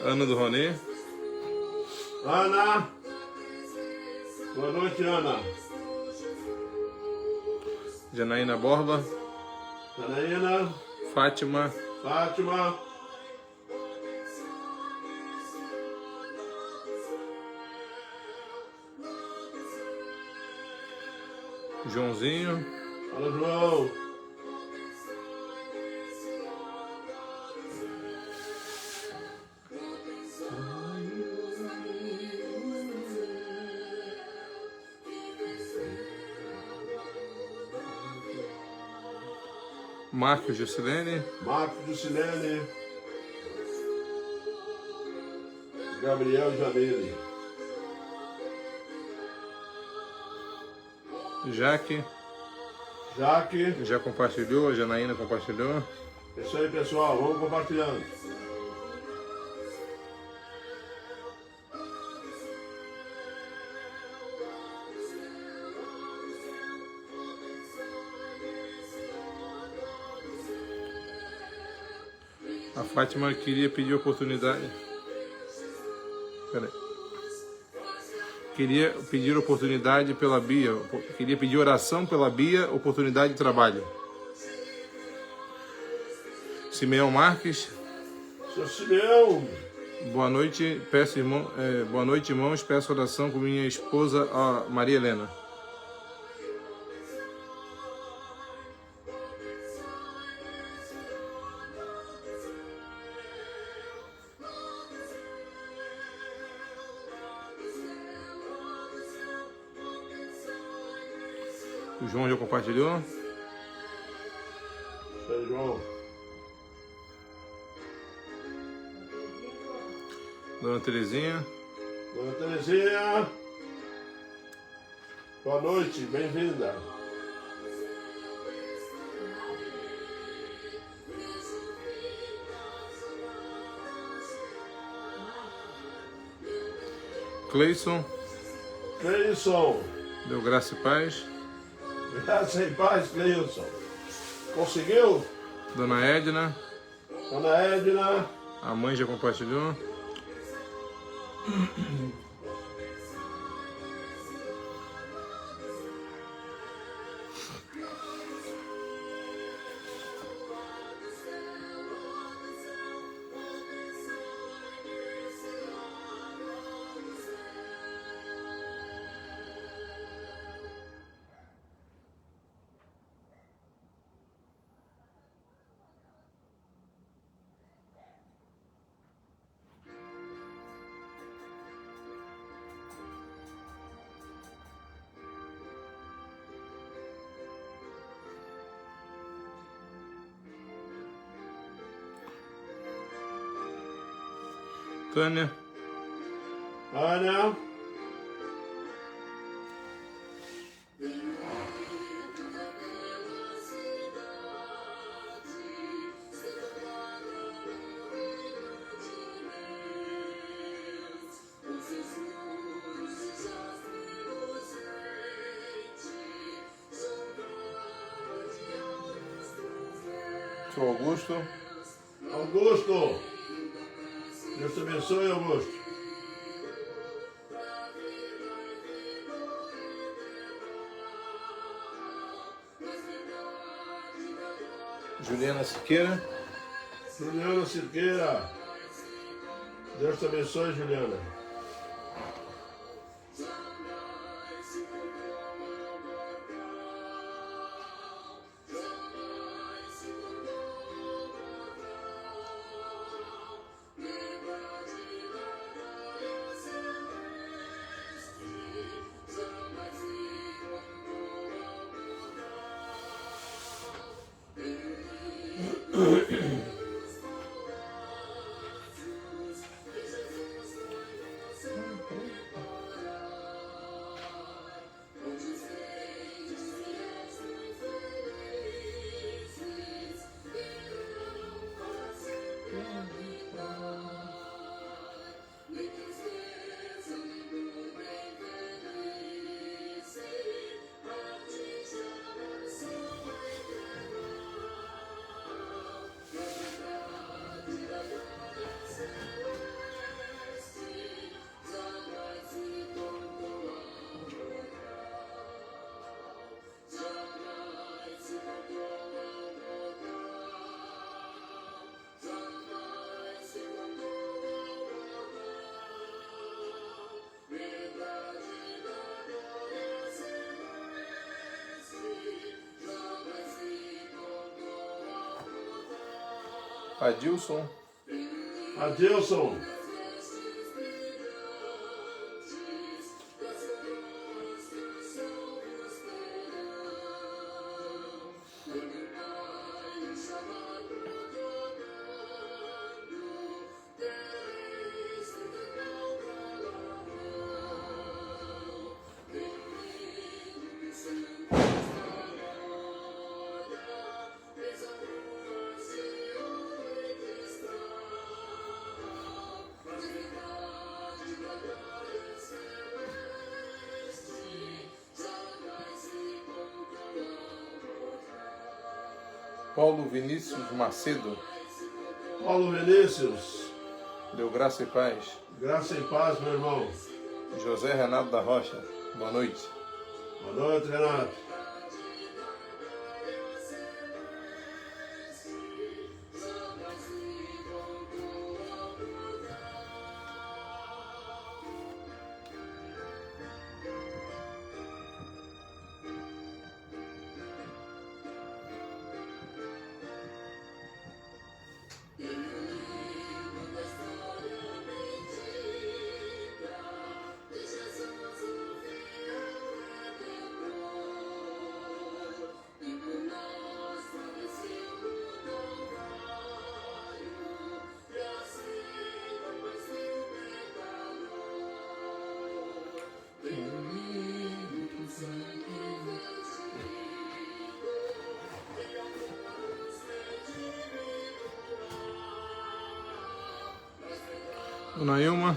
Ana do Ronê. Ana. Boa noite, Ana. Janaína Borba. Janaína. Fátima. Fátima. Joãozinho. Fala, João. Marcos Juscelene. Marcos Juscelene. Gabriel Janine. Jaque. Jaque. Já compartilhou, a Janaína compartilhou. É isso aí, pessoal. Vamos compartilhando. A Fátima queria pedir oportunidade. Peraí. Queria pedir oportunidade pela Bia. Queria pedir oração pela Bia, oportunidade de trabalho. Simeão Marques. Seu Simeão. Boa noite, peço irmão, boa noite, irmãos. Peço oração com minha esposa, a Maria Helena. O João já compartilhou. Isso aí, João. Dona Terezinha. Dona Terezinha. Boa noite, bem-vinda. Cleison. Cleilson. Deu graça e paz. Graça e paz, Cleilson. Conseguiu? Dona Edna. Dona Edna. A mãe já compartilhou. Tânia. Ana. Seu Augusto. Augusto. Deus te abençoe, Augusto. Juliana Siqueira. Juliana Siqueira. Deus te abençoe, Juliana. Adilson, Adilson, Paulo Vinícius Macedo, Paulo Vinícius, deu graça e paz. graça e paz, meu irmão. José Renato da Rocha, boa noite. Boa noite, Renato. Dona Ilma,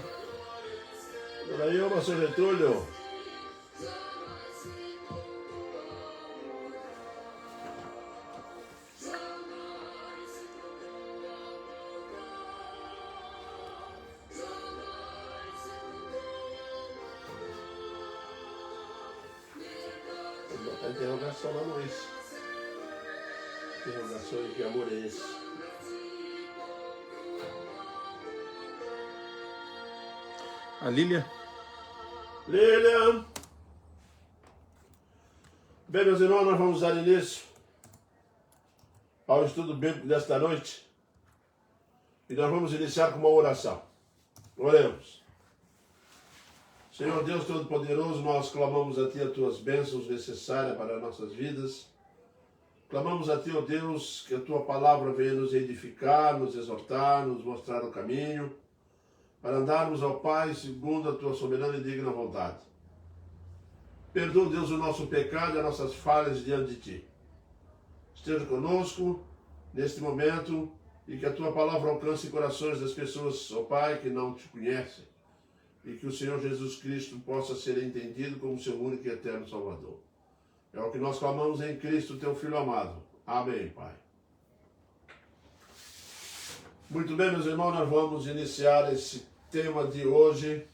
Dona Ilma, seu Getúlio. Vou botar interrogação lá no isso. Interrogação de que amor é esse? a Lília, Lilian. Bem, meus irmãos, nós vamos dar início ao estudo bíblico desta noite. E nós vamos iniciar com uma oração. Oremos. Senhor Deus Todo-Poderoso, nós clamamos a Ti as Tuas bênçãos necessárias para as nossas vidas. Clamamos a Ti, ó Deus, que a Tua palavra venha nos edificar, nos exortar, nos mostrar o caminho, para andarmos ao Pai segundo a Tua soberana e digna vontade. Perdoa, Deus, o nosso pecado e as nossas falhas diante de Ti. Esteja conosco neste momento e que a Tua palavra alcance corações das pessoas, ó Pai, que não Te conhecem, e que o Senhor Jesus Cristo possa ser entendido como Seu único e eterno Salvador. É o que nós clamamos em Cristo, Teu Filho amado. Amém, Pai. Muito bem, meus irmãos, nós vamos iniciar esse tema de hoje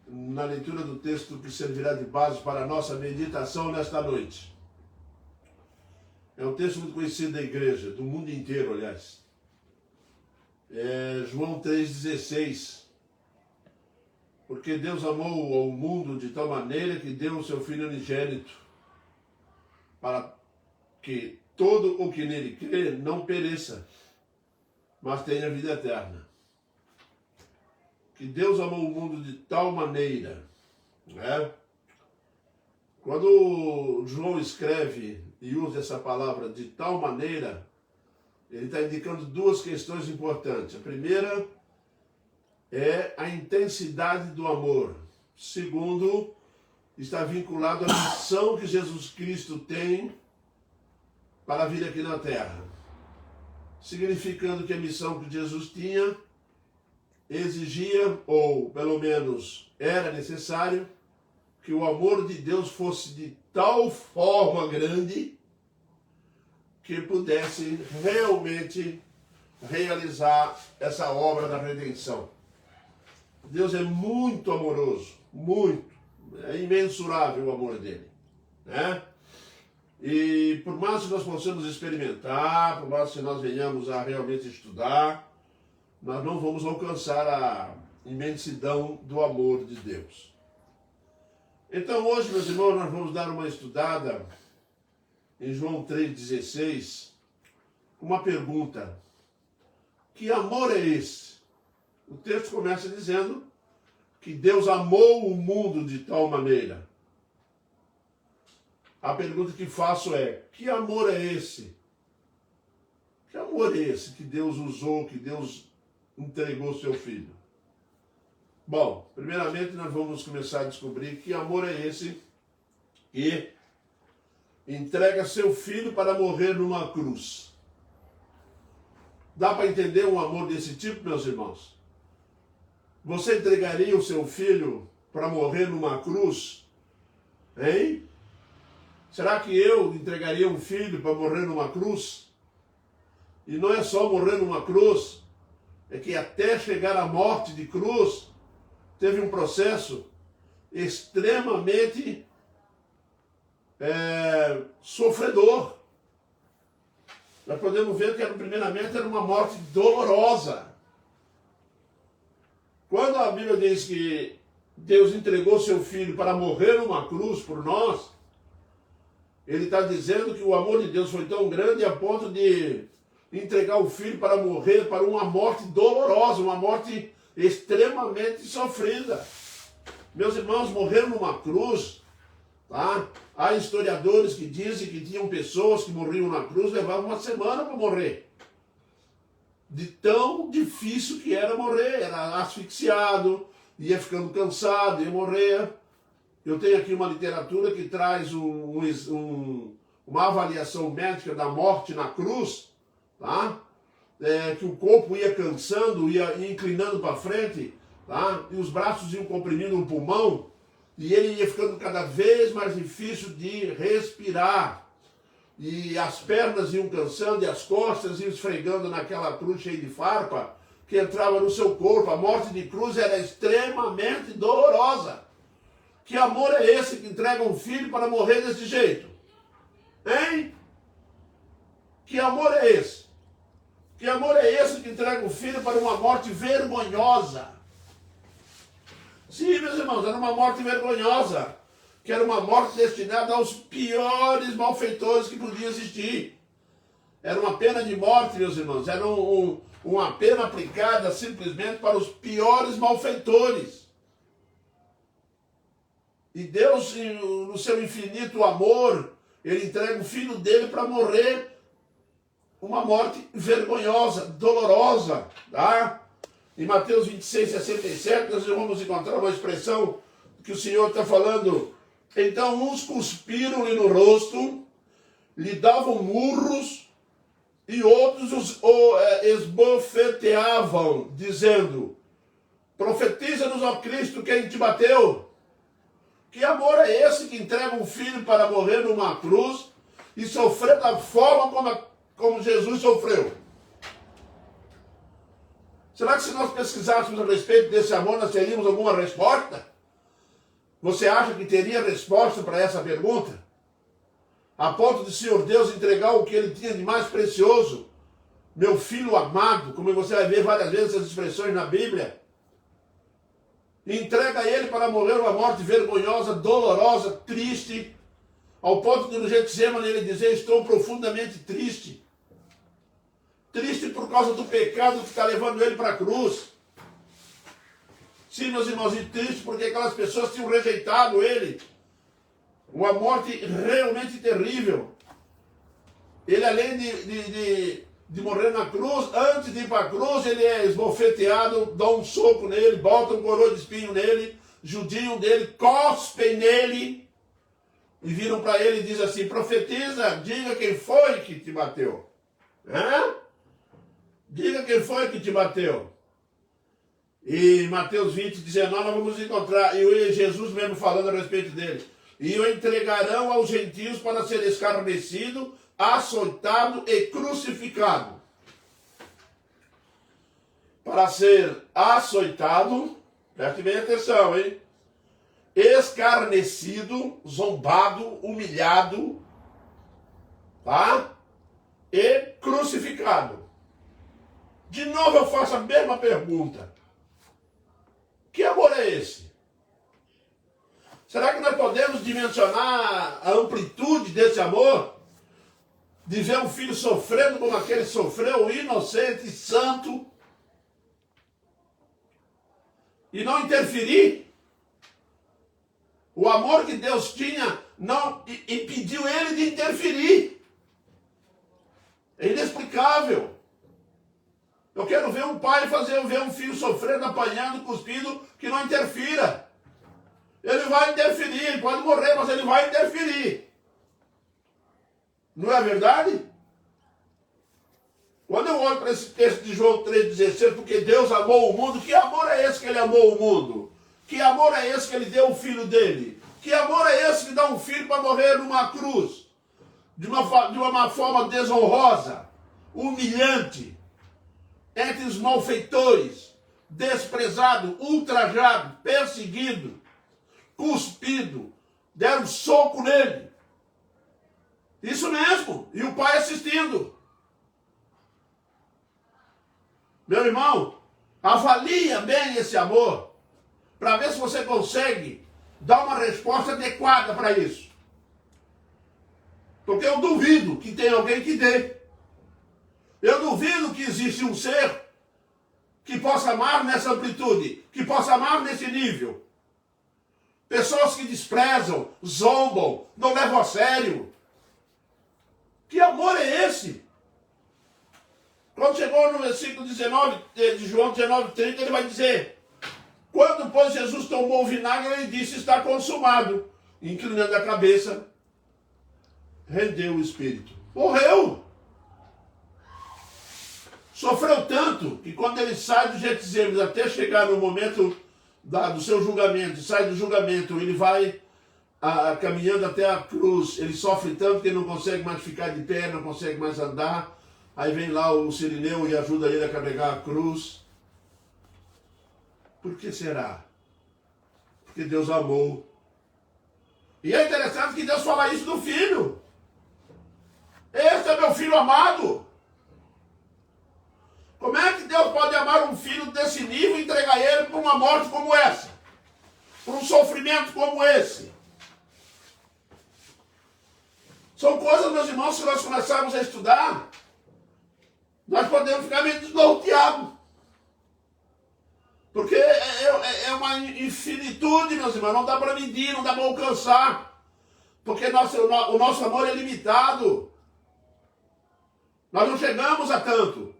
na leitura do texto que servirá de base para a nossa meditação nesta noite. É um texto muito conhecido da igreja, do mundo inteiro, aliás. É João 3,16. Porque Deus amou o mundo de tal maneira que deu o seu Filho unigênito, para que todo o que nele crê não pereça, mas tenha vida eterna. Que Deus amou o mundo de tal maneira, né? Quando João escreve e usa essa palavra de tal maneira, ele está indicando duas questões importantes. A primeira é a intensidade do amor. Segundo, está vinculado à missão que Jesus Cristo tem para vir aqui na Terra. Significando que a missão que Jesus tinha exigia, ou pelo menos era necessário, que o amor de Deus fosse de tal forma grande que pudesse realmente realizar essa obra da redenção. Deus é muito amoroso, muito. É imensurável o amor dele, né? E por mais que nós possamos experimentar, por mais que nós venhamos a realmente estudar, nós não vamos alcançar a imensidão do amor de Deus. Então hoje, meus irmãos, nós vamos dar uma estudada em João 3,16, uma pergunta. Que amor é esse? O texto começa dizendo que Deus amou o mundo de tal maneira. A pergunta que faço é, que amor é esse? Que amor é esse que Deus usou, que Deus entregou seu filho? Bom, primeiramente nós vamos começar a descobrir que amor é esse que entrega seu filho para morrer numa cruz. Dá para entender um amor desse tipo, meus irmãos? Você entregaria o seu filho para morrer numa cruz? Hein? Será que eu entregaria um filho para morrer numa cruz? E não é só morrer numa cruz, é que até chegar à morte de cruz, teve um processo extremamente sofredor. Nós podemos ver que primeiramente era uma morte dolorosa. Quando a Bíblia diz que Deus entregou seu filho para morrer numa cruz por nós, ele está dizendo que o amor de Deus foi tão grande a ponto de entregar o filho para morrer para uma morte dolorosa, uma morte extremamente sofrida. Meus irmãos, morrer numa cruz, tá? Há historiadores que dizem que tinham pessoas que morriam na cruz, levavam uma semana para morrer. De tão difícil que era morrer, era asfixiado, ia ficando cansado, ia morrer. Eu tenho aqui uma literatura que traz uma avaliação médica da morte na cruz, tá? Que o corpo ia cansando, ia inclinando para frente, tá? E os braços iam comprimindo o pulmão, e ele ia ficando cada vez mais difícil de respirar. E as pernas iam cansando, e as costas iam esfregando naquela cruz cheia de farpa, que entrava no seu corpo. A morte de cruz era extremamente dolorosa. Que amor é esse que entrega um filho para morrer desse jeito? Hein? Que amor é esse? Que amor é esse que entrega um filho para uma morte vergonhosa? Sim, meus irmãos, era uma morte vergonhosa, que era uma morte destinada aos piores malfeitores que podia existir. Era uma pena de morte, meus irmãos, era uma pena aplicada simplesmente para os piores malfeitores. E Deus, no seu infinito amor, ele entrega o filho dele para morrer uma morte vergonhosa, dolorosa, tá? Em Mateus 26:67, nós vamos encontrar uma expressão que o Senhor está falando. Então uns cuspiram-lhe no rosto, lhe davam murros, e outros esbofeteavam, dizendo, profetiza-nos, ó Cristo, quem te bateu? Que amor é esse que entrega um filho para morrer numa cruz e sofrer da forma como Jesus sofreu? Será que se nós pesquisássemos a respeito desse amor, nós teríamos alguma resposta? Você acha que teria resposta para essa pergunta? A ponto de Senhor Deus entregar o que ele tinha de mais precioso, meu filho amado, como você vai ver várias vezes essas expressões na Bíblia, entrega ele para morrer uma morte vergonhosa, dolorosa, triste, ao ponto de no Getsemane ele dizer, estou profundamente triste. Triste por causa do pecado que está levando ele para a cruz. Sim, meus irmãos, e triste porque aquelas pessoas tinham rejeitado ele. Uma morte realmente terrível. Ele, além de morrer na cruz, antes de ir para a cruz, ele é esbofeteado, dá um soco nele, bota um coroa de espinho nele, judiam dele, cospem nele, e viram para ele e dizem assim, profetiza, diga quem foi que te bateu. Hã? Diga quem foi que te bateu. E Mateus 20:19 nós vamos encontrar, e Jesus mesmo falando a respeito dele. E o entregarão aos gentios para ser escarnecido, açoitado e crucificado. Para ser açoitado, preste bem atenção, hein? Escarnecido, zombado, humilhado, tá? E crucificado. De novo eu faço a mesma pergunta. Que amor é esse? Será que nós podemos dimensionar a amplitude desse amor? De ver um filho sofrendo como aquele sofreu, inocente, santo, e não interferir. O amor que Deus tinha não impediu ele de interferir. É inexplicável. Eu quero ver um pai ver um filho sofrendo, apanhando, cuspindo, que não interfira. Ele vai interferir, ele pode morrer, mas ele vai interferir. Não é verdade? Quando eu olho para esse texto de João 3,16, porque Deus amou o mundo, que amor é esse que ele amou o mundo? Que amor é esse que ele deu o filho dele? Que amor é esse que dá um filho para morrer numa cruz? De uma forma desonrosa, humilhante, entre os malfeitores, desprezado, ultrajado, perseguido, cuspido, deram um soco nele. Isso mesmo, e o pai assistindo. Meu irmão, avalia bem esse amor, para ver se você consegue dar uma resposta adequada para isso. Porque eu duvido que tenha alguém que dê. Eu duvido que existe um ser que possa amar nessa amplitude, que possa amar nesse nível. Pessoas que desprezam, zombam, não levam a sério. Que amor é esse? Quando chegou no versículo 19 de João 19:30, ele vai dizer: quando, pois, Jesus tomou o vinagre, ele disse: está consumado. Inclinando a cabeça, rendeu o espírito. Morreu. Sofreu tanto que quando ele sai do Getsêmanes até chegar no momento do seu julgamento, sai do julgamento, ele vai caminhando até a cruz, ele sofre tanto que ele não consegue mais ficar de pé, não consegue mais andar. Aí vem lá o Cirineu e ajuda ele a carregar a cruz. Por que será? Porque Deus amou. E é interessante que Deus fala isso do filho. Este é meu filho amado. Como é que Deus pode amar um filho desse nível e entregar ele para uma morte como essa? Para um sofrimento como esse? São coisas, meus irmãos, que nós começarmos a estudar, nós podemos ficar meio desnorteados. Porque é uma infinitude, meus irmãos, não dá para medir, não dá para alcançar. Porque o nosso amor é limitado. Nós não chegamos a tanto.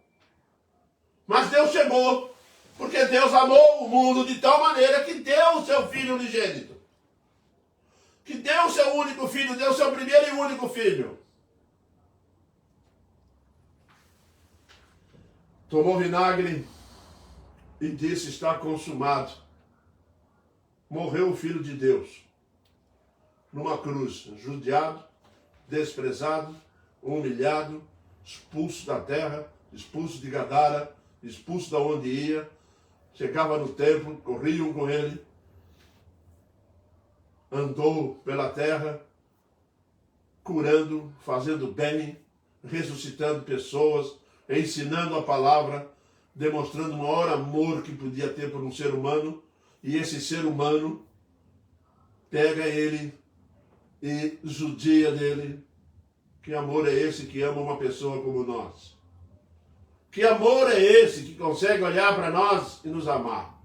Mas Deus chegou, porque Deus amou o mundo de tal maneira que deu o seu Filho unigênito. Que deu o seu único filho, deu o seu primeiro e único filho. Tomou vinagre e disse: está consumado. Morreu o Filho de Deus numa cruz, judiado, desprezado, humilhado, expulso da terra, expulso de Gadara, expulso da onde ia, chegava no templo, corriam com ele, andou pela terra, curando, fazendo bem, ressuscitando pessoas, ensinando a palavra, demonstrando o maior amor que podia ter por um ser humano, e esse ser humano pega ele e judia dele. Que amor é esse que ama uma pessoa como nós? Que amor é esse que consegue olhar para nós e nos amar?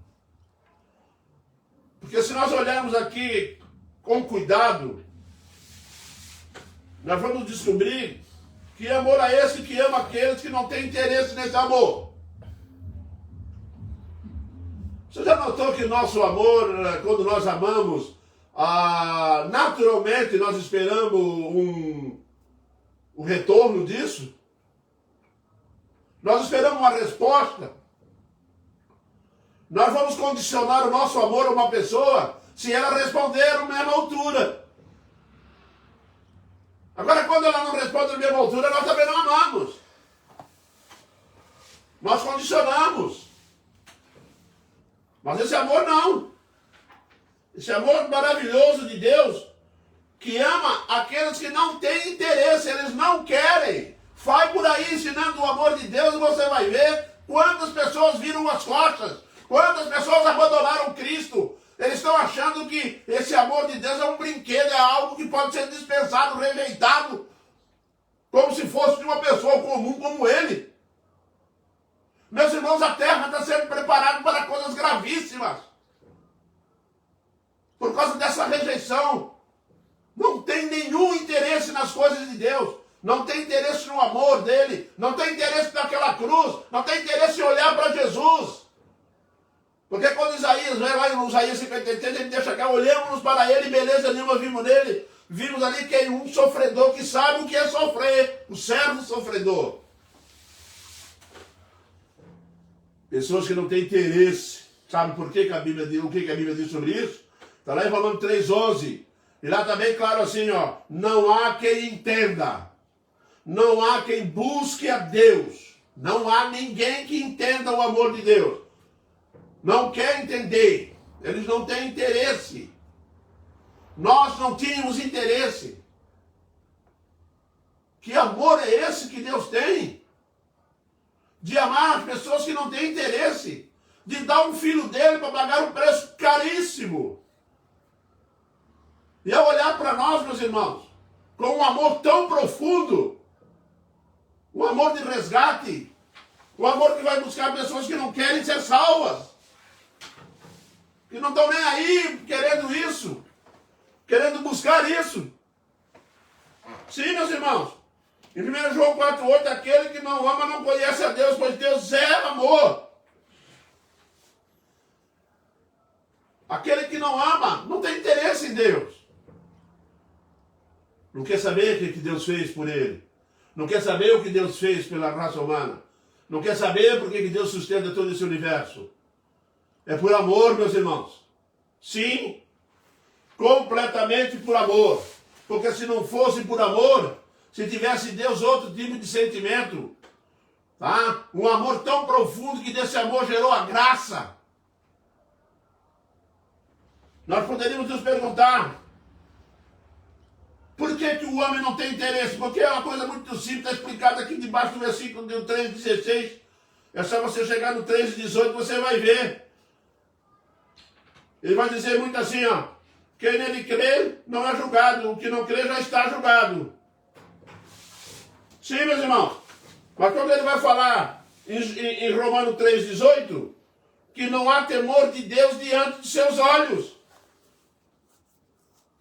Porque se nós olharmos aqui com cuidado, nós vamos descobrir que amor é esse que ama aqueles que não têm interesse nesse amor. Você já notou que nosso amor, quando nós amamos, naturalmente nós esperamos um retorno disso? Nós esperamos uma resposta. Nós vamos condicionar o nosso amor a uma pessoa se ela responder à mesma altura. Agora, quando ela não responde à mesma altura, nós também não amamos. Nós condicionamos. Mas esse amor não. Esse amor maravilhoso de Deus, que ama aqueles que não têm interesse, eles não querem. Vai por aí ensinando o amor de Deus e você vai ver quantas pessoas viram as costas, quantas pessoas abandonaram Cristo. Eles estão achando que esse amor de Deus é um brinquedo, é algo que pode ser dispensado, rejeitado, como se fosse de uma pessoa comum como ele. Meus irmãos, a terra está sendo preparada para coisas gravíssimas. por causa dessa rejeição. Não tem nenhum interesse nas coisas de Deus. Não tem interesse no amor dele. Não tem interesse naquela cruz. Não tem interesse em olhar para Jesus. Porque quando Isaías, vai lá em Isaías 53, ele deixa cá, olhamos para ele, beleza nenhuma vimos nele. Vimos ali que é um sofredor que sabe o que é sofrer. O servo sofredor. Pessoas que não têm interesse. Sabe por que a Bíblia diz, o que a Bíblia diz sobre isso? Está lá em Romanos 3,11. E lá está bem claro assim, ó. Não há quem entenda. Não há quem busque a Deus. Não há ninguém que entenda o amor de Deus. Não quer entender. Eles não têm interesse. Nós não tínhamos interesse. Que amor é esse que Deus tem? De amar as pessoas que não têm interesse. De dar um filho dele para pagar um preço caríssimo. E ao olhar para nós, meus irmãos, com um amor tão profundo, um amor de resgate, um amor que vai buscar pessoas que não querem ser salvas, que não estão nem aí querendo isso, querendo buscar isso. Sim, meus irmãos, em 1 João 4,8, aquele que não ama não conhece a Deus, pois Deus é amor. Aquele que não ama não tem interesse em Deus. Não quer saber o que Deus fez por ele. Não quer saber o que Deus fez pela raça humana. Não quer saber por que Deus sustenta todo esse universo. É por amor, meus irmãos. Sim, completamente por amor. Porque se não fosse por amor, se tivesse Deus outro tipo de sentimento, tá? Um amor tão profundo que desse amor gerou a graça. Nós poderíamos nos perguntar, por que o homem não tem interesse? Porque é uma coisa muito simples, está explicado aqui debaixo do versículo 3,16. É só você chegar no 3,18 você vai ver. Ele vai dizer muito assim, ó. Quem nele crê não é julgado, o que não crê já está julgado. Sim, meus irmãos. Mas quando ele vai falar em Romanos 3,18, que não há temor de Deus diante de seus olhos.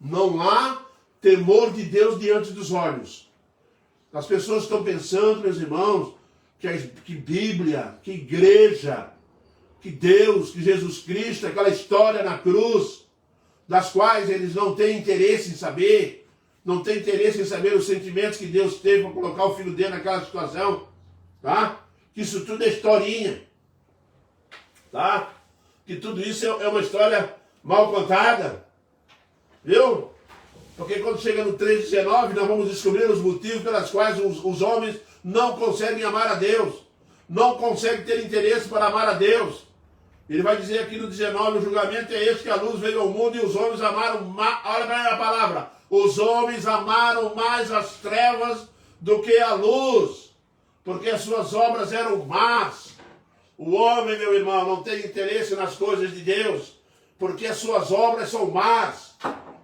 Não há temor de Deus diante dos olhos. As pessoas estão pensando, meus irmãos, que Bíblia, que igreja, que Deus, que Jesus Cristo, aquela história na cruz, das quais eles não têm interesse em saber, não têm interesse em saber os sentimentos que Deus teve para colocar o filho dele naquela situação, tá? Que isso tudo é historinha, tá? Que tudo isso é uma história mal contada, viu? Porque quando chega no 3,19, nós vamos descobrir os motivos pelos quais os homens não conseguem amar a Deus. Não conseguem ter interesse para amar a Deus. Ele vai dizer aqui no 19, o julgamento é este, que a luz veio ao mundo e os homens amaram mais. Olha para a palavra. Os homens amaram mais as trevas do que a luz, porque as suas obras eram más. O homem, meu irmão, não tem interesse nas coisas de Deus, porque as suas obras são más.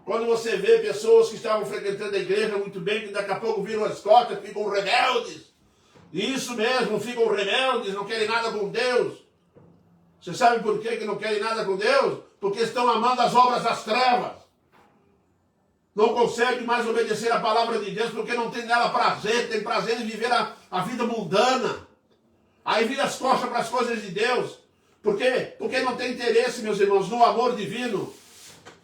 Quando você vê pessoas que estavam frequentando a igreja muito bem, que daqui a pouco viram as costas, ficam rebeldes. Isso mesmo, ficam rebeldes, não querem nada com Deus. Você sabe por que não querem nada com Deus? Porque estão amando as obras das trevas. Não conseguem mais obedecer a palavra de Deus, porque não tem nela prazer, tem prazer em viver a vida mundana. Aí vira as costas para as coisas de Deus. Por quê? Porque não tem interesse, meus irmãos, no amor divino.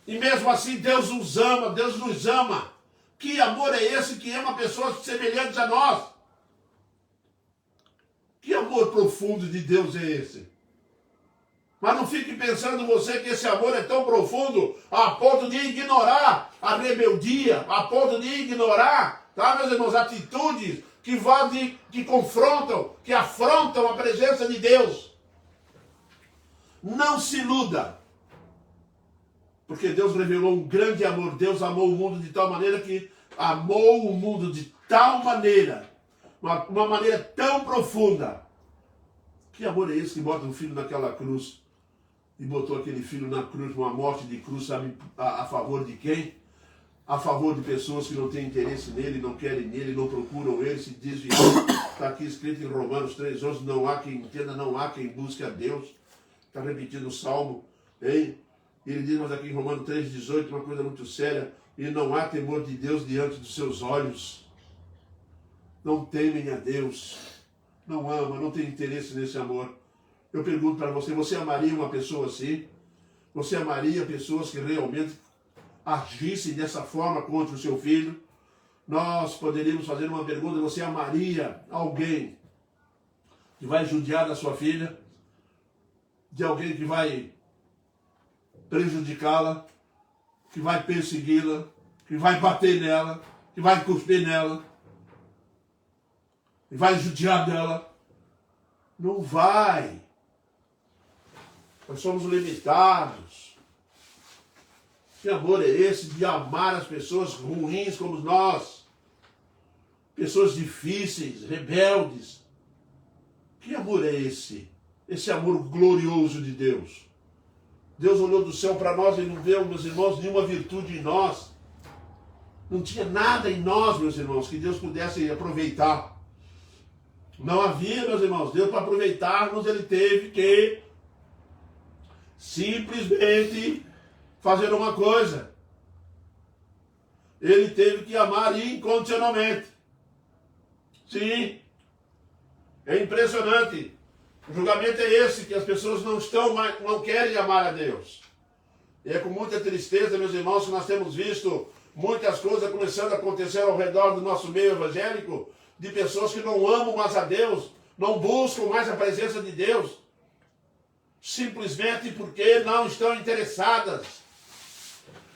E mesmo assim Deus nos ama, Deus nos ama. Que amor é esse que ama pessoas semelhantes a nós? Que amor profundo de Deus é esse? Mas não fique pensando você que esse amor é tão profundo a ponto de ignorar a rebeldia, a ponto de ignorar, tá, meus irmãos, atitudes que confrontam, que afrontam a presença de Deus. Não se iluda. Porque Deus revelou um grande amor. Deus amou o mundo de tal maneira que amou o mundo de tal maneira, uma maneira tão profunda. Que amor é esse que bota um filho naquela cruz? E botou aquele filho na cruz, uma morte de cruz, sabe a favor de quem? A favor de pessoas que não têm interesse nele, não querem nele, não procuram ele, se desviam. Está aqui escrito em Romanos 3,11, não há quem entenda, não há quem busque a Deus. Está repetindo o Salmo, hein? E ele diz, mas aqui em Romanos 3,18, uma coisa muito séria, e não há temor de Deus diante dos seus olhos. Não temem a Deus, não ama, não tem interesse nesse amor. Eu pergunto para você, você amaria uma pessoa assim? Você amaria pessoas que realmente agissem dessa forma contra o seu filho? Nós poderíamos fazer uma pergunta, você amaria alguém que vai judiar da sua filha? De alguém que vai prejudicá-la, que vai persegui-la, que vai bater nela, que vai cuspir nela, que vai judiar dela? Não vai. Nós somos limitados. Que amor é esse de amar as pessoas ruins como nós? Pessoas difíceis, rebeldes. Que amor é esse? Esse amor glorioso de Deus. Deus olhou do céu para nós e não viu, meus irmãos, nenhuma virtude em nós. Não tinha nada em nós, meus irmãos, que Deus pudesse aproveitar. Não havia, meus irmãos. Deus, para aproveitarmos, ele teve que simplesmente fazer uma coisa. Ele teve que amar incondicionalmente. Sim. É impressionante. O julgamento é esse, que as pessoas não querem amar a Deus. E é com muita tristeza, meus irmãos, que nós temos visto muitas coisas começando a acontecer ao redor do nosso meio evangélico, de pessoas que não amam mais a Deus, não buscam mais a presença de Deus, simplesmente porque não estão interessadas,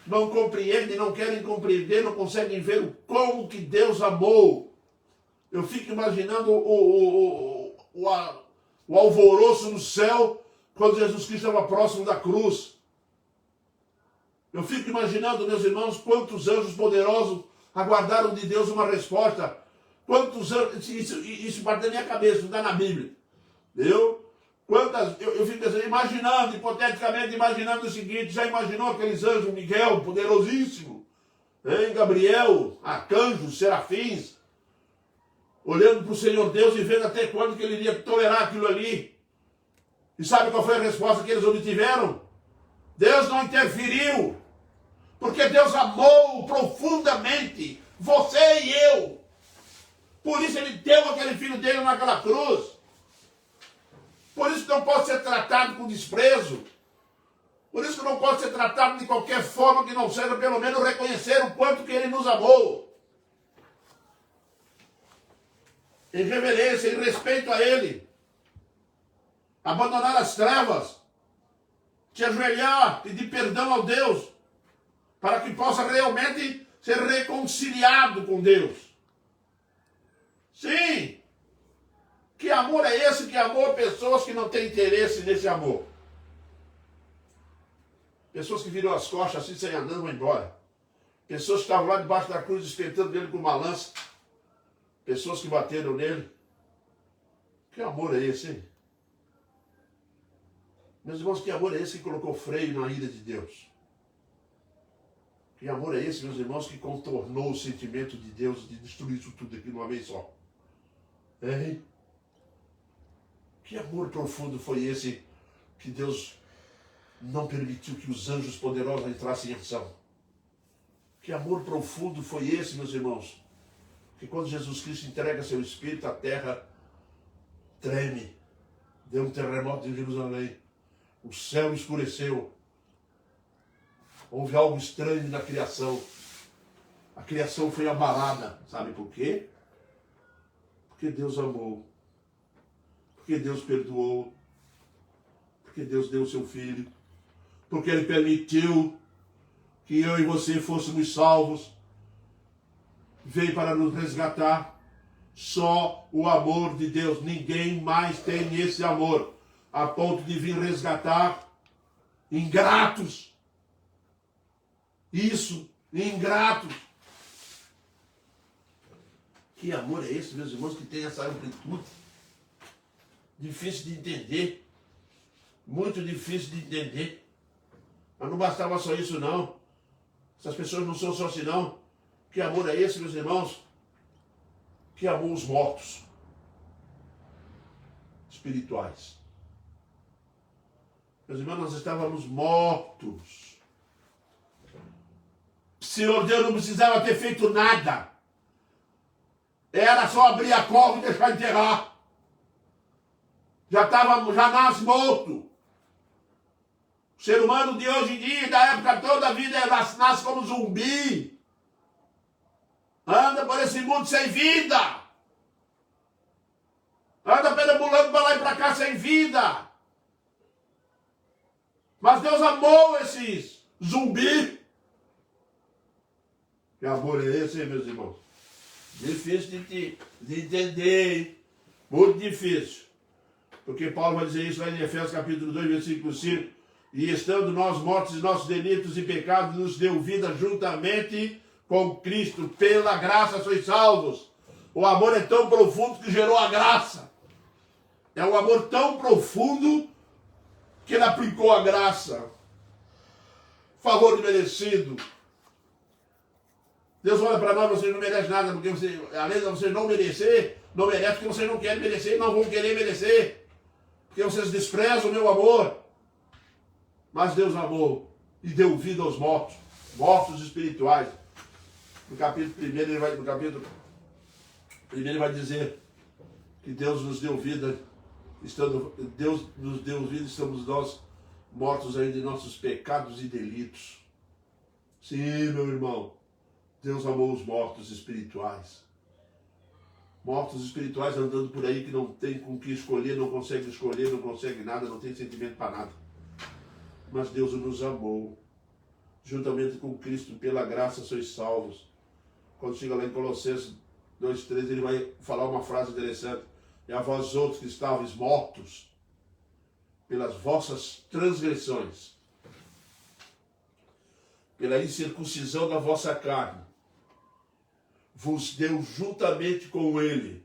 não compreendem, não querem compreender, não conseguem ver como que Deus amou. Eu fico imaginando o alvoroço no céu quando Jesus Cristo estava próximo da cruz. Eu fico imaginando, meus irmãos, quantos anjos poderosos aguardaram de Deus uma resposta. Quantos anjos, isso parte da minha cabeça, não está na Bíblia. Eu fico pensando, imaginando, hipoteticamente imaginando o seguinte, já imaginou aqueles anjos, Miguel, poderosíssimo, hein? Gabriel, arcanjos, serafins, olhando para o Senhor Deus e vendo até quando que ele iria tolerar aquilo ali. E sabe qual foi a resposta que eles obtiveram? Deus não interferiu, porque Deus amou profundamente você e eu. Por isso ele deu aquele filho dele naquela cruz. Por isso que não pode ser tratado com desprezo. Por isso que não pode ser tratado de qualquer forma que não seja pelo menos reconhecer o quanto que ele nos amou. Em reverência, em respeito a ele. Abandonar as trevas. Te ajoelhar, pedir perdão ao Deus. Para que possa realmente ser reconciliado com Deus. Sim. Que amor é esse? Que amor? Pessoas que não têm interesse nesse amor. Pessoas que viram as costas assim, sem andando, vão embora. Pessoas que estavam lá debaixo da cruz, espetando ele com uma lança. Pessoas que bateram nele. Que amor é esse, hein? Meus irmãos, que amor é esse que colocou freio na ira de Deus? Que amor é esse, meus irmãos, que contornou o sentimento de Deus de destruir isso tudo aqui de uma vez só? Hein? Que amor profundo foi esse que Deus não permitiu que os anjos poderosos entrassem em ação? Que amor profundo foi esse, meus irmãos? Que quando Jesus Cristo entrega seu Espírito, a terra treme. Deu um terremoto em Jerusalém. O céu escureceu. Houve algo estranho na criação. A criação foi abalada. Sabe por quê? Porque Deus amou. Porque Deus perdoou. Porque Deus deu o seu Filho. Porque Ele permitiu que eu e você fôssemos salvos. Veio para nos resgatar. Só o amor de Deus. Ninguém mais tem esse amor a ponto de vir resgatar ingratos. Isso, ingratos. Que amor é esse, meus irmãos, que tem essa amplitude? Difícil de entender. Muito difícil de entender. Mas não bastava só isso, não. Essas pessoas não são só assim, não. Que amor é esse, meus irmãos? Que amou os mortos espirituais. Meus irmãos, nós estávamos mortos. O Senhor Deus não precisava ter feito nada. Era só abrir a cova e deixar enterrar. Já nasce morto. O ser humano de hoje em dia, da época toda a vida, nasce como zumbi. Anda por esse mundo sem vida. Anda perambulando para lá e para cá sem vida. Mas Deus amou esses zumbis. Que amor é esse, hein, meus irmãos? Difícil de entender, hein? Muito difícil. Porque Paulo vai dizer isso lá em Efésios capítulo 2, versículo 5. E estando nós mortos em nossos delitos e pecados, nos deu vida juntamente com Cristo. Pela graça sois salvos. O amor é tão profundo que gerou a graça. É um amor tão profundo que ele aplicou a graça. Favor imerecido. Deus olha para nós, vocês não merecem nada, porque além de vocês não merecer, não merece porque vocês não querem merecer, não vão querer merecer. Porque vocês desprezam o meu amor. Mas Deus amou e deu vida aos mortos, mortos espirituais. No capítulo 1, ele vai dizer que Deus nos deu vida, Deus nos deu vida, estamos nós mortos ainda em nossos pecados e delitos. Sim, meu irmão, Deus amou os mortos espirituais. Mortos espirituais andando por aí que não tem com que escolher, não consegue nada, não tem sentimento para nada. Mas Deus nos amou. Juntamente com Cristo, pela graça sois salvos. Quando chega lá em Colossenses 2:3, ele vai falar uma frase interessante. E a vós outros que estáveis mortos pelas vossas transgressões, pela incircuncisão da vossa carne, vos deu juntamente com ele,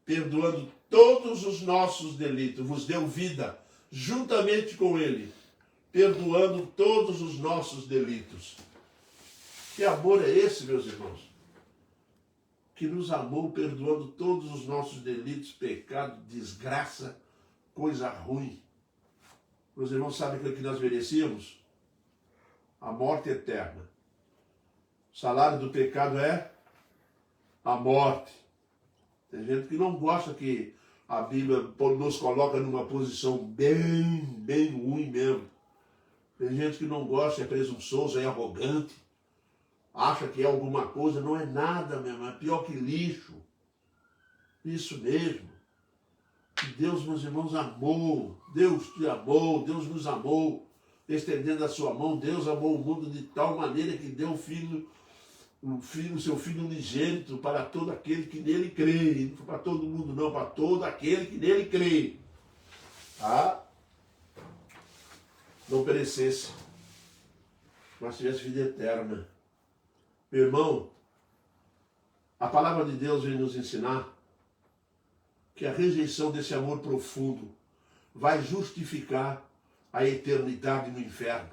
perdoando todos os nossos delitos, vos deu vida juntamente com ele, perdoando todos os nossos delitos. Que amor é esse, meus irmãos? Que nos amou perdoando todos os nossos delitos, pecado, desgraça, coisa ruim. Meus irmãos, sabem o que nós merecíamos? A morte eterna. O salário do pecado é a morte. Tem gente que não gosta que a Bíblia nos coloca numa posição bem ruim mesmo. Tem gente que não gosta, é presunçoso, é arrogante, acha que é alguma coisa, não é nada mesmo, é pior que lixo. Isso mesmo. Deus, meus irmãos, amou, Deus te amou, Deus nos amou, estendendo a sua mão. Deus amou o mundo de tal maneira que deu o seu Filho unigênito para todo aquele que nele crê. Não para todo mundo não, para todo aquele que nele crê. Não perecesse, mas tivesse vida eterna. Meu irmão, a palavra de Deus vem nos ensinar que a rejeição desse amor profundo vai justificar a eternidade no inferno.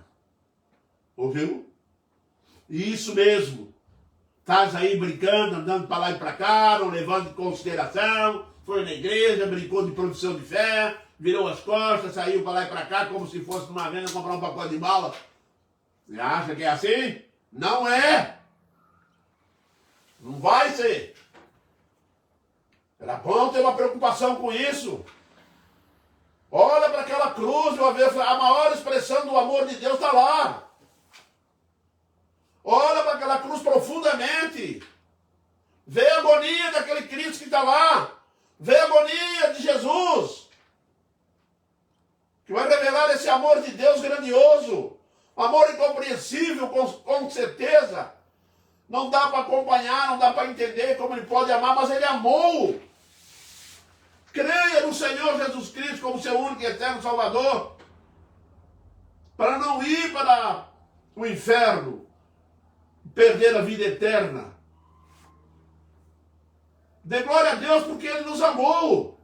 Ouviu? E isso mesmo. Estás aí brincando, andando para lá e para cá, não levando em consideração, foi na igreja, brincou de produção de fé, virou as costas, saiu para lá e para cá, como se fosse numa venda comprar um pacote de bala. Você acha que é assim? Não é! Não vai ser! Era bom ter uma preocupação com isso. Olha para aquela cruz, a maior expressão do amor de Deus está lá. Olha para aquela cruz profundamente. Vê a agonia daquele Cristo que está lá. Vê a agonia de Jesus. Que vai revelar esse amor de Deus grandioso. Amor incompreensível, com certeza. Não dá para acompanhar, não dá para entender como ele pode amar, mas ele amou. Creia no Senhor Jesus Cristo como seu único e eterno Salvador. Para não ir para o inferno. Perder a vida eterna. Dê glória a Deus porque Ele nos amou.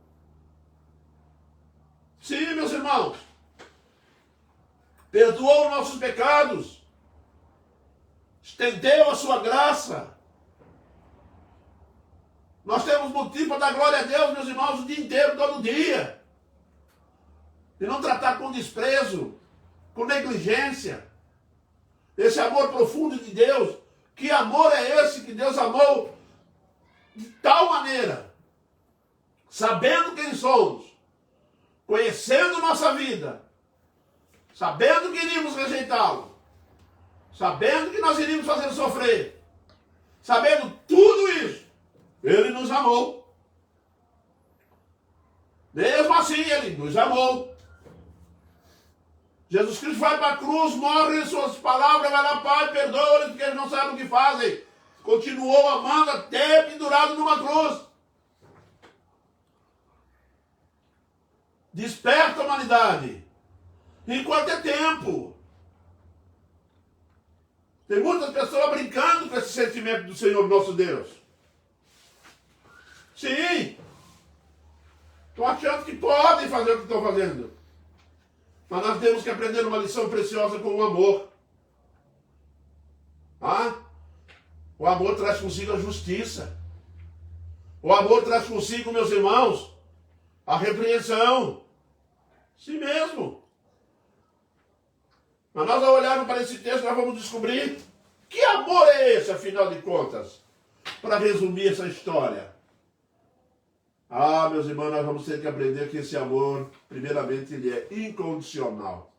Sim, meus irmãos. Perdoou os nossos pecados. Estendeu a sua graça. Nós temos motivo para dar glória a Deus, meus irmãos, o dia inteiro, todo dia. e não tratar com desprezo, com negligência. Esse amor profundo de Deus. Que amor é esse que Deus amou de tal maneira, sabendo quem somos, conhecendo nossa vida, sabendo que iríamos rejeitá-lo, sabendo que nós iríamos fazer sofrer, sabendo tudo isso, Ele nos amou. Mesmo assim, Ele nos amou. Jesus Cristo vai para a cruz, morre em suas palavras, vai lá, Pai, perdoa-lhes, porque eles não sabem o que fazem. Continuou amando até pendurado numa cruz. Desperta a humanidade. Enquanto é tempo. Tem muitas pessoas brincando com esse sentimento do Senhor nosso Deus. Sim. Estão achando que podem fazer o que estão fazendo. Mas nós temos que aprender uma lição preciosa com o amor. O amor traz consigo a justiça. O amor traz consigo, meus irmãos, a repreensão. Sim mesmo. Mas nós, ao olharmos para esse texto, nós vamos descobrir que amor é esse, afinal de contas, para resumir essa história. Meus irmãos, nós vamos ter que aprender que esse amor, primeiramente, ele é incondicional.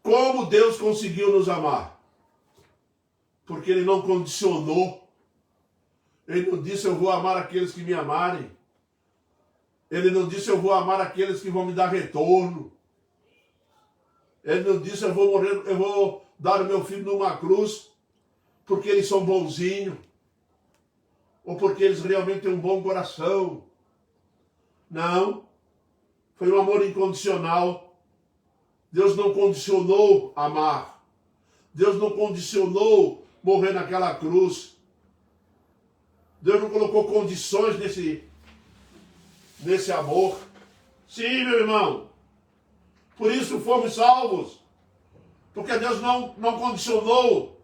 Como Deus conseguiu nos amar? Porque Ele não condicionou. Ele não disse, eu vou amar aqueles que me amarem. Ele não disse, eu vou amar aqueles que vão me dar retorno. Ele não disse, eu vou morrer, eu vou dar o meu filho numa cruz, porque eles são bonzinhos. Ou porque eles realmente têm um bom coração. Não. Foi um amor incondicional. Deus não condicionou amar. Deus não condicionou morrer naquela cruz. Deus não colocou condições nesse amor. Sim, meu irmão. Por isso fomos salvos. Porque Deus não condicionou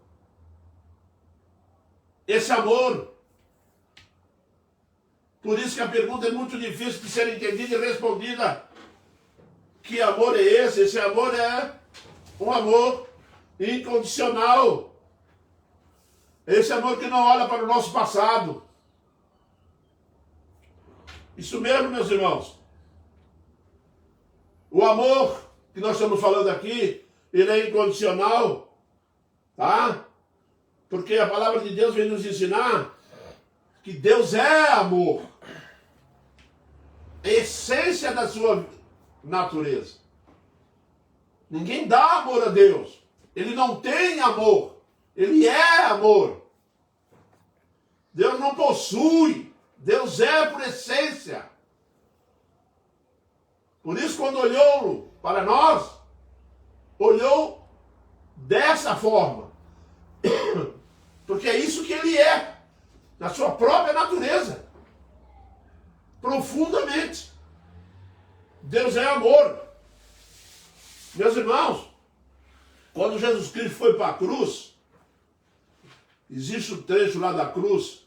esse amor. Por isso que a pergunta é muito difícil de ser entendida e respondida. Que amor é esse? Esse amor é um amor incondicional. Esse amor que não olha para o nosso passado. Isso mesmo, meus irmãos. O amor que nós estamos falando aqui, ele é incondicional, tá? Porque a palavra de Deus vem nos ensinar que Deus é amor. A essência da sua natureza. Ninguém dá amor a Deus. Ele não tem amor. Ele é amor. Deus não possui. Deus é por essência. Por isso, quando olhou para nós, olhou dessa forma. Porque é isso que Ele é. Na sua própria natureza. Profundamente. Deus é amor. Meus irmãos, quando Jesus Cristo foi para a cruz, existe um trecho lá da cruz,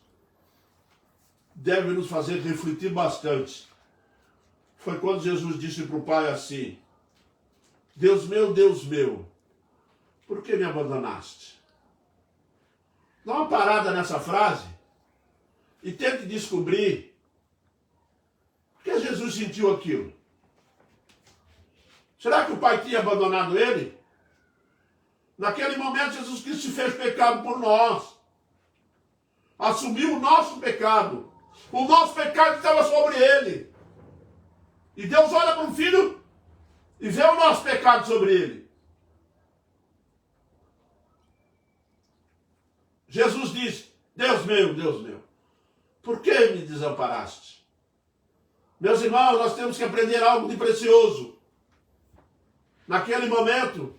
deve nos fazer refletir bastante. Foi quando Jesus disse para o Pai assim, Deus meu, por que me abandonaste? Dá uma parada nessa frase e tente descobrir por que Jesus sentiu aquilo. Será que o Pai tinha abandonado ele? Naquele momento, Jesus Cristo se fez pecado por nós. Assumiu o nosso pecado. O nosso pecado estava sobre ele. E Deus olha para o Filho e vê o nosso pecado sobre ele. Jesus diz, Deus meu, por que me desamparaste? Meus irmãos, nós temos que aprender algo de precioso. Naquele momento,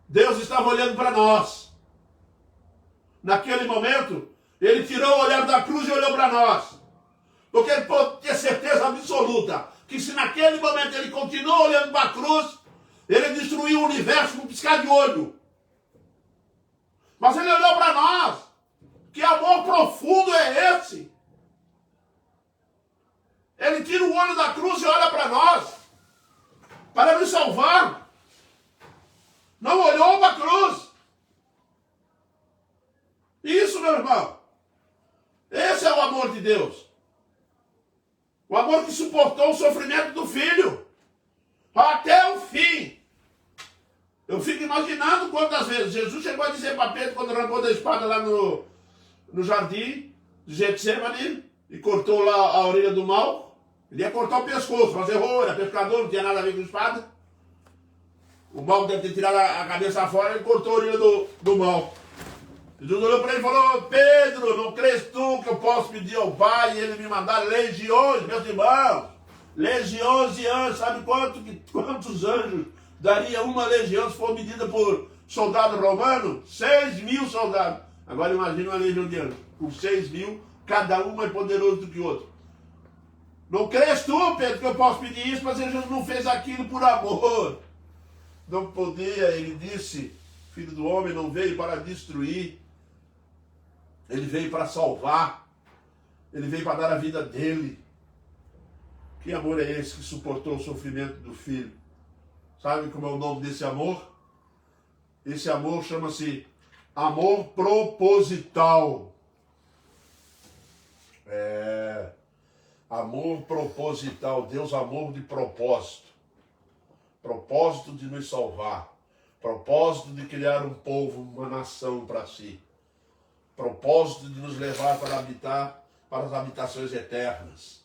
Deus estava olhando para nós. Naquele momento, Ele tirou o olhar da cruz e olhou para nós. Porque Ele pode ter certeza absoluta que se naquele momento Ele continuou olhando para a cruz, Ele destruiu o universo com um piscar de olho. Mas Ele olhou para nós. Que amor profundo é esse? Ele tira o olho da cruz e olha para para nós, para nos salvar. Não olhou para a cruz. Isso, meu irmão. Esse é o amor de Deus. O amor que suportou o sofrimento do filho até o fim. Eu fico imaginando quantas vezes Jesus chegou a dizer para Pedro, quando arrancou da espada lá no jardim de Getsemane e cortou lá a orelha do mal. Ele ia cortar o pescoço, mas errou, era pescador, não tinha nada a ver com espada. O mal deve ter tirado a cabeça fora e cortou a orelha do mal. Jesus olhou para ele e falou: Pedro, não crês tu que eu posso pedir ao Pai e ele me mandar legiões, meus irmãos? Legiões de anjos, sabe quantos anjos daria uma legião se for medida por soldado romano? 6.000 soldados. Agora imagina uma legião de anjos. Com 6.000, cada um mais poderoso do que o outro. Não crês tu, Pedro, que eu posso pedir isso, mas Jesus não fez aquilo por amor. Não podia, ele disse, Filho do homem não veio para destruir, ele veio para salvar, ele veio para dar a vida dele. Que amor é esse que suportou o sofrimento do filho? Sabe como é o nome desse amor? Esse amor chama-se amor proposital. Amor proposital. Deus amor de propósito. Propósito de nos salvar. Propósito de criar um povo, uma nação para si. Propósito de nos levar para habitar para as habitações eternas.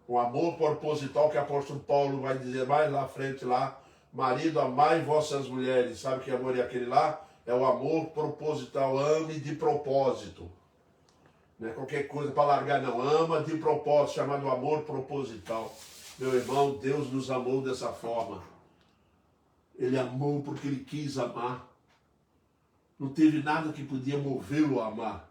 O amor proposital que o apóstolo Paulo vai dizer mais lá à frente lá, marido, amai vossas mulheres. Sabe que amor é aquele lá? É o amor proposital, ame de propósito. Não é qualquer coisa para largar, não. Ama de propósito, chamado amor proposital. Meu irmão, Deus nos amou dessa forma. Ele amou porque ele quis amar. Não teve nada que podia movê-lo a amar.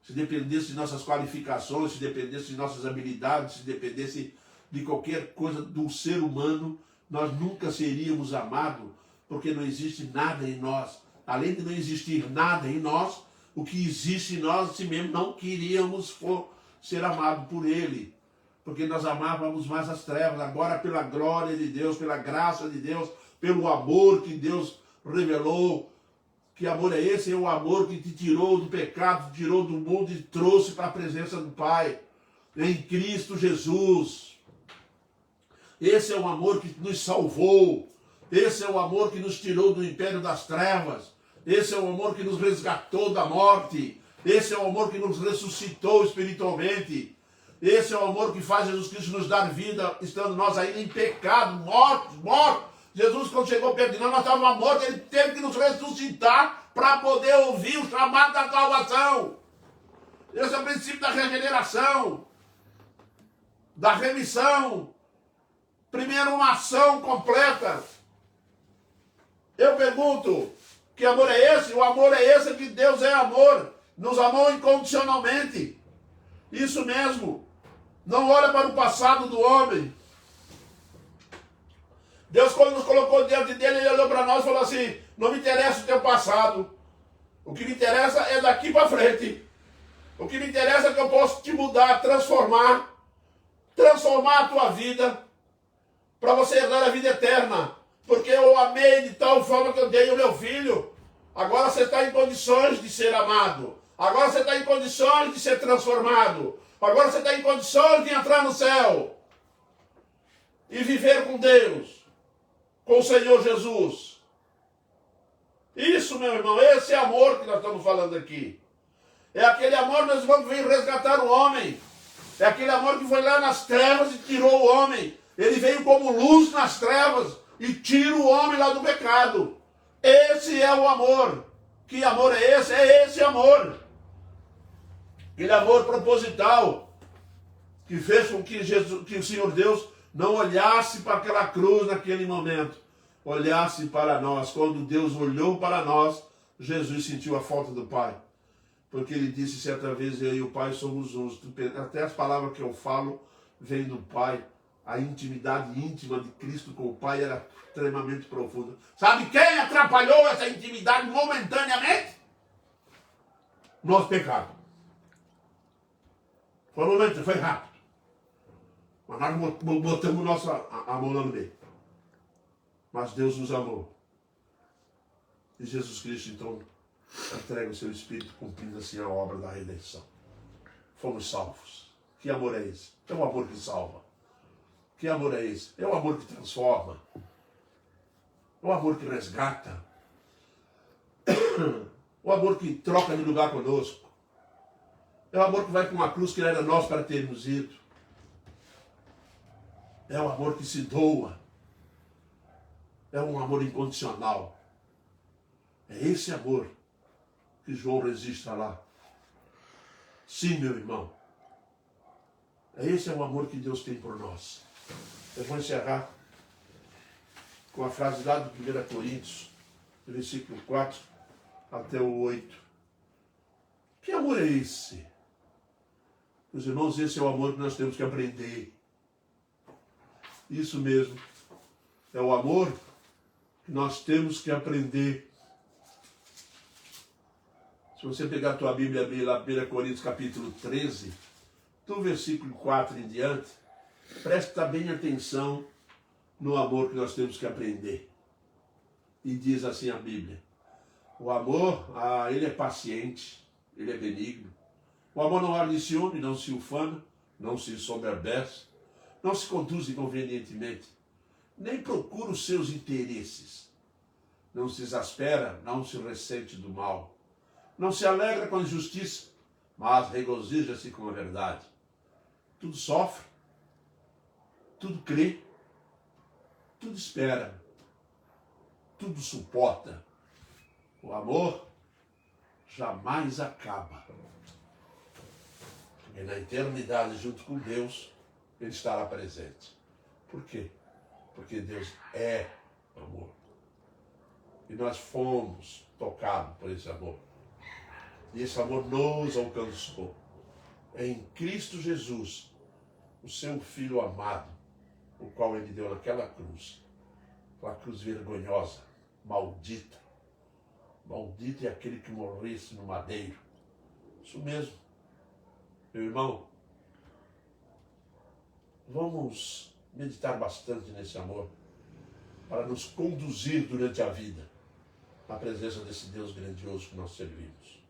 Se dependesse de nossas qualificações, se dependesse de nossas habilidades, se dependesse de qualquer coisa do ser humano, nós nunca seríamos amados, porque não existe nada em nós. Além de não existir nada em nós, o que existe em nós, assim mesmo, não queríamos ser amados por Ele. Porque nós amávamos mais as trevas. Agora, pela glória de Deus, pela graça de Deus, pelo amor que Deus revelou. Que amor é esse? É o amor que te tirou do pecado, te tirou do mundo e trouxe para a presença do Pai. Em Cristo Jesus. Esse é o amor que nos salvou. Esse é o amor que nos tirou do império das trevas. Esse é o amor que nos resgatou da morte. Esse é o amor que nos ressuscitou espiritualmente. Esse é o amor que faz Jesus Cristo nos dar vida, estando nós ainda em pecado, mortos. Jesus, quando chegou perto de nós estávamos mortos, ele teve que nos ressuscitar para poder ouvir o chamado da salvação. Esse é o princípio da regeneração, da remissão. Primeiro, uma ação completa. Eu pergunto, que amor é esse? O amor é esse que Deus é amor. Nos amou incondicionalmente. Isso mesmo. Não olha para o passado do homem. Deus, quando nos colocou diante dele, ele olhou para nós e falou assim: não me interessa o teu passado. O que me interessa é daqui para frente. O que me interessa é que eu posso te mudar, transformar a tua vida, para você herdar a vida eterna. Porque eu amei de tal forma que eu dei o meu filho. Agora você está em condições de ser amado. Agora você está em condições de ser transformado. Agora você está em condições de entrar no céu. E viver com Deus. Com o Senhor Jesus. Isso, meu irmão, esse é amor que nós estamos falando aqui. É aquele amor, meus irmãos, que veio resgatar o homem. É aquele amor que foi lá nas trevas e tirou o homem. Ele veio como luz nas trevas e tira o homem lá do pecado. Esse é o amor. Que amor é esse? É esse amor. Aquele amor proposital que fez com que o Senhor Deus não olhasse para aquela cruz naquele momento. Olhasse para nós. Quando Deus olhou para nós, Jesus sentiu a falta do Pai. Porque ele disse certa vez: eu e o Pai somos uns. Até as palavras que eu falo vêm do Pai. A intimidade íntima de Cristo com o Pai era extremamente profunda. Sabe quem atrapalhou essa intimidade momentaneamente? Nosso pecado. Foi um momento, foi rápido. Mas nós botamos a mão lá no meio. Mas Deus nos amou. E Jesus Cristo, então, entrega o seu Espírito, cumprindo assim a obra da redenção. Fomos salvos. Que amor é esse? É o amor que salva. Que amor é esse? É o amor que transforma. É o amor que resgata. O amor que troca de lugar conosco. É o amor que vai para uma cruz que não era nós para termos ido. É o amor que se doa. É um amor incondicional. É esse amor que João registra lá. Sim, meu irmão. Esse é o amor que Deus tem por nós. Eu vou encerrar com a frase lá do 1 Coríntios, do versículo 4 até o 8. Que amor é esse? Meus irmãos, esse é o amor que nós temos que aprender. Isso mesmo. É o amor que nós temos que aprender. Se você pegar a tua Bíblia e abrir lá 1 Coríntios capítulo 13, do versículo 4 em diante, presta bem atenção no amor que nós temos que aprender. E diz assim a Bíblia: o amor, ele é paciente, ele é benigno. O amor não arde ciúme, não se ufana, não se ensoberbece, não se conduz inconvenientemente, nem procura os seus interesses. Não se exaspera, não se ressente do mal. Não se alegra com a injustiça, mas regozija-se com a verdade. Tudo sofre, tudo crê, tudo espera, tudo suporta. O amor jamais acaba. E na eternidade, junto com Deus, ele estará presente. Por quê? Porque Deus é amor. E nós fomos tocados por esse amor. E esse amor nos alcançou. É em Cristo Jesus, o seu Filho amado, o qual ele deu naquela cruz. Aquela cruz vergonhosa, maldita. Maldito é aquele que morresse no madeiro. Isso mesmo. Meu irmão, vamos meditar bastante nesse amor para nos conduzir durante a vida na presença desse Deus grandioso que nós servimos.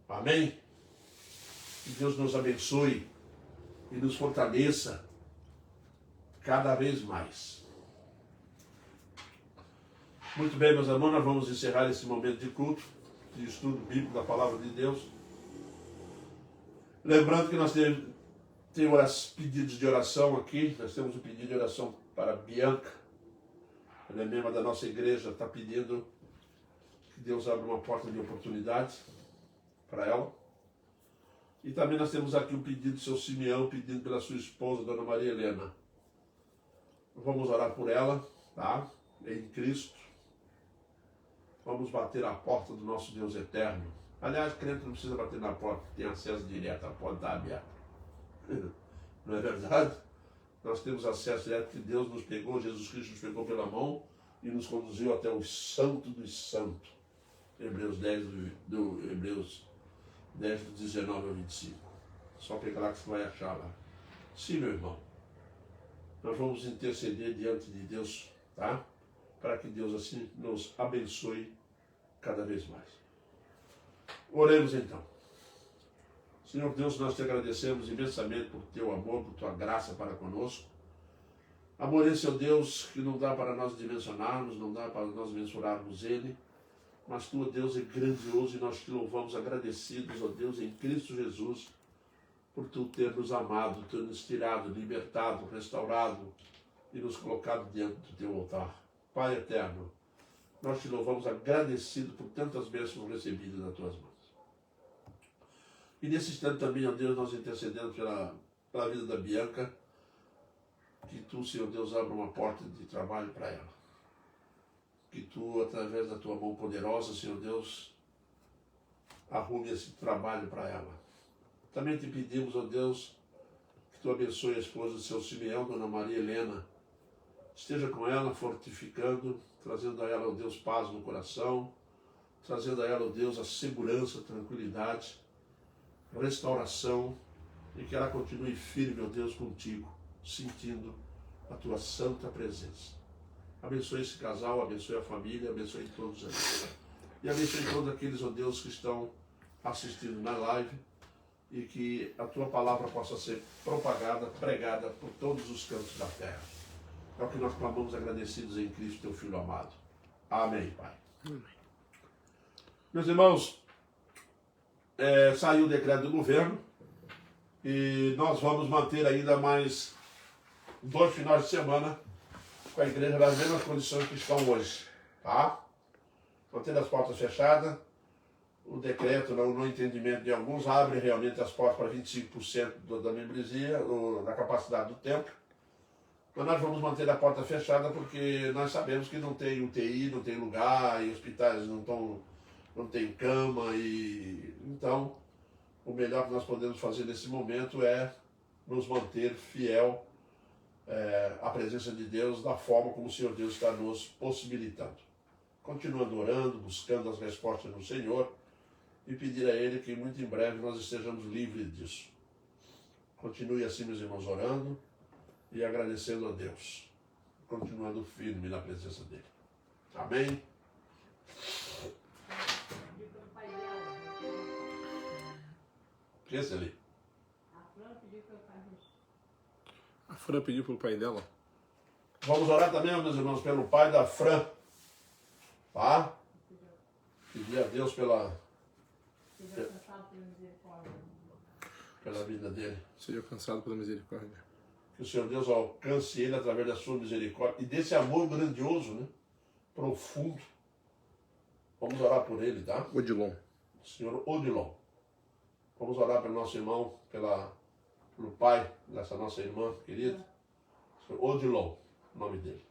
Amém? Que Deus nos abençoe e nos fortaleça cada vez mais. Muito bem, meus irmãos, nós vamos encerrar esse momento de culto, de estudo bíblico da Palavra de Deus. Lembrando que nós temos pedidos de oração aqui. Nós temos um pedido de oração para Bianca. Ela é membro da nossa igreja, está pedindo que Deus abra uma porta de oportunidade para ela. E também nós temos aqui um pedido do seu Simeão, pedindo pela sua esposa, Dona Maria Helena. Vamos orar por ela, tá? Em Cristo. Vamos bater a porta do nosso Deus eterno. Aliás, crente não precisa bater na porta, tem acesso direto, a porta está aberta. Não é verdade? Nós temos acesso direto, que Deus nos pegou, Jesus Cristo nos pegou pela mão e nos conduziu até o Santo dos Santos. Hebreus 10, Hebreus 10, do 19 ao 25. Só pegar lá que você vai achar lá. Sim, meu irmão. Nós vamos interceder diante de Deus, tá? Para que Deus assim nos abençoe cada vez mais. Oremos então. Senhor Deus, nós te agradecemos imensamente por teu amor, por tua graça para conosco. Amor esse, ó Deus, que não dá para nós dimensionarmos, não dá para nós mensurarmos ele, mas tu, ó Deus, é grandioso e nós te louvamos agradecidos, ó Deus, em Cristo Jesus, por tu ter nos amado, ter nos tirado, libertado, restaurado e nos colocado diante do teu altar. Pai eterno, nós te louvamos agradecido por tantas bênçãos recebidas das tuas mãos. E nesse instante também, ó Deus, nós intercedemos pela vida da Bianca, que tu, Senhor Deus, abra uma porta de trabalho para ela. Que tu, através da tua mão poderosa, Senhor Deus, arrume esse trabalho para ela. Também te pedimos, ó Deus, que tu abençoe a esposa do seu Simeão, Dona Maria Helena. Esteja com ela, fortificando, trazendo a ela, ó Deus, paz no coração, trazendo a ela, ó Deus, a segurança, a tranquilidade, restauração, e que ela continue firme, ó Deus, contigo. sentindo a tua santa presença. Abençoe esse casal, abençoe a família, abençoe todos aqui. E abençoe todos aqueles, ó Deus, que estão assistindo na live e que a tua palavra possa ser propagada, pregada por todos os cantos da terra. É o que nós clamamos agradecidos em Cristo, teu Filho amado. Amém, Pai. Amém. Meus irmãos, saiu o decreto do governo e nós vamos manter ainda mais 2 finais de semana com a igreja nas mesmas condições que estão hoje, tá? Mantendo as portas fechadas, o decreto, no entendimento de alguns, abre realmente as portas para 25% da membresia, da capacidade do templo. Mas nós vamos manter a porta fechada porque nós sabemos que não tem UTI, não tem lugar, e hospitais não tem cama, e então o melhor que nós podemos fazer nesse momento é nos manter fiel à presença de Deus da forma como o Senhor Deus está nos possibilitando. Continuando orando, buscando as respostas do Senhor e pedir a Ele que muito em breve nós estejamos livres disso. Continue assim, meus irmãos, orando e agradecendo a Deus, continuando firme na presença dEle. Amém? O que é esse ali? A Fran pediu pelo pai dela. Vamos orar também, meus irmãos, pelo pai da Fran. Tá? Pedir a Deus pela vida dele. Seja alcançado pela misericórdia. Que o Senhor Deus alcance ele através da sua misericórdia e desse amor grandioso, né? Profundo. Vamos orar por ele, tá? Odilon. Senhor Odilon. Vamos orar pelo nosso irmão, pelo pai dessa nossa irmã querida. Senhor Odilon, o nome dele.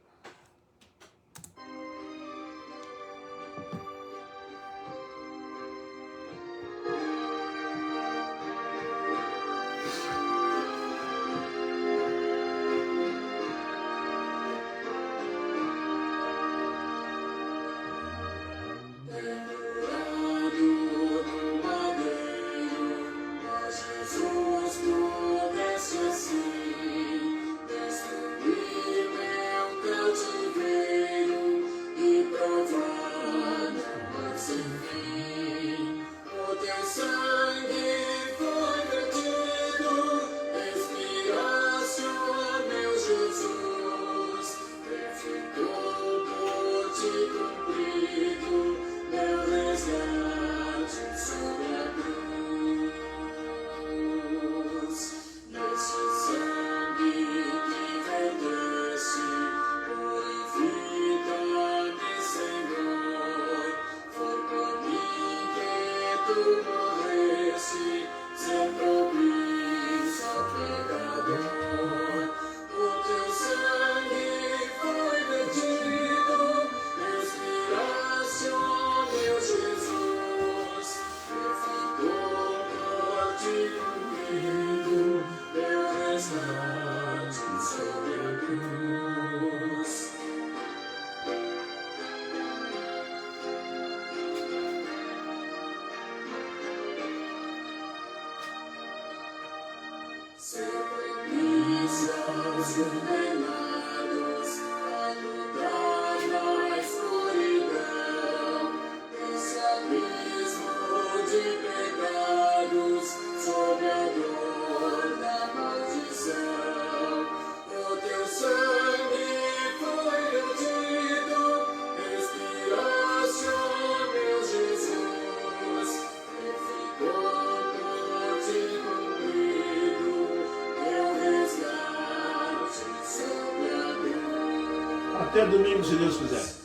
Até domingo, se Deus quiser.